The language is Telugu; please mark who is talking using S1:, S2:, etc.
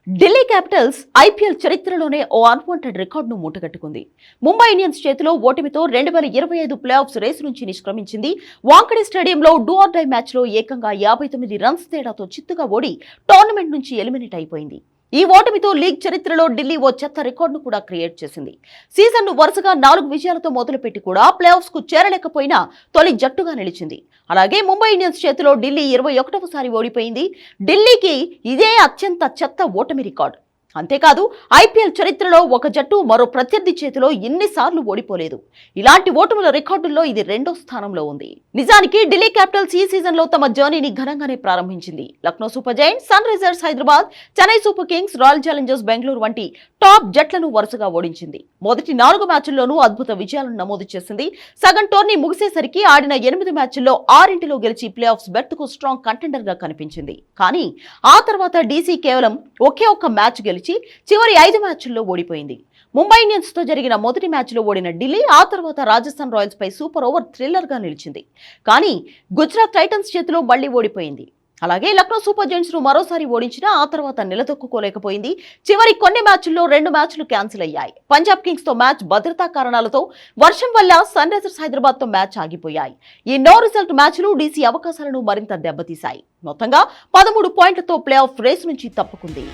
S1: ఢిల్లీ క్యాపిటల్స్ ఐపీఎల్ చరిత్రలోనే ఓ అన్వాంటెడ్ రికార్డును మూటగట్టుకుంది. ముంబై ఇండియన్స్ చేతిలో ఓటమితో 2025 ప్లే ఆఫ్స్ రేసు నుంచి నిష్క్రమించింది. వాంఖడే స్టేడియంలో డూ ఆర్ డై మ్యాచ్లో ఏకంగా 59 రన్స్ తేడాతో చిత్తుగా ఓడి టోర్నమెంట్ నుంచి ఎలిమినేట్ అయిపోయింది. ఈ ఓటమితో లీగ్ చరిత్రలో ఢిల్లీ ఓ చెత్త రికార్డును కూడా క్రియేట్ చేసింది. సీజన్ను వరుసగా 4 విజయాలతో మొదలుపెట్టి కూడా ప్లే ఆఫ్స్ కు చేరలేకపోయినా తొలి జట్టుగా నిలిచింది. అలాగే ముంబై ఇండియన్స్ చేతిలో ఢిల్లీ 21వ ఓడిపోయింది. ఢిల్లీకి ఇదే అత్యంత చెత్త ఓటమి రికార్డు. అంతేకాదు ఐపీఎల్ చరిత్రలో ఒక జట్టు మరో ప్రత్యర్థి చేతిలో ఎన్నిసార్లు ఓడిపోలేదు. ఇలాంటి ఓటముల రికార్డుల్లో ఇది 2వ స్థానంలో ఉంది. నిజానికి ఢిల్లీ క్యాపిటల్స్ ఈ సీజన్ లో తమ జర్నీని ఘనంగానే ప్రారంభించింది. Lucknow super giants, sunrisers Hyderabad, Chennai super kings, royal challengers Bengaluru వంటి టాప్ జట్లను వరుసగా ఓడించింది. మొదటి 4 మ్యాచ్ల్లోనూ అద్భుత విజయాలను నమోదు చేసింది. సగం టోర్నీ ముగిసేసరికి ఆడిన 8 మ్యాచ్ల్లో 6 గెలిచి ప్లే ఆఫ్స్ బెర్త్ కు స్ట్రాంగ్ కంటెండర్ గా కనిపించింది. కానీ ఆ తర్వాత డీసీ కేవలం ఒకే ఒక్క మ్యాచ్ గెలిచి చివరి 5 మ్యాచ్ల్లో ఓడిపోయింది. ముంబై ఇండియన్స్ తో జరిగిన మొదటి మ్యాచ్లో ఓడిన ఢిల్లీ ఆ తర్వాత రాజస్థాన్ రాయల్స్ పై సూపర్ ఓవర్ థ్రిల్లర్ గా నిలిచింది. కానీ గుజరాత్ టైటన్స్ చేతిలో మళ్లీ ఓడిపోయింది. అలాగే లక్నో సూపర్ జైంట్స్ ను మరోసారి ఓడించినా ఆ తర్వాత నిలదొక్కుకోలేకపోయింది. చివరి కొన్ని మ్యాచ్ల్లో 2 మ్యాచ్లు క్యాన్సిల్ అయ్యాయి. పంజాబ్ కింగ్స్ తో మ్యాచ్ భద్రతా కారణాలతో, వర్షం వల్ల సన్ రైజర్స్ హైదరాబాద్ తో మ్యాచ్ ఆగిపోయాయి. ఈ నో రిజల్ట్ మ్యాచ్లు డీసీ అవకాశాలను మరింత దెబ్బతీశాయి. మొత్తంగా 13 పాయింట్లతో ప్లే ఆఫ్ రేస్ నుంచి తప్పుకుంది.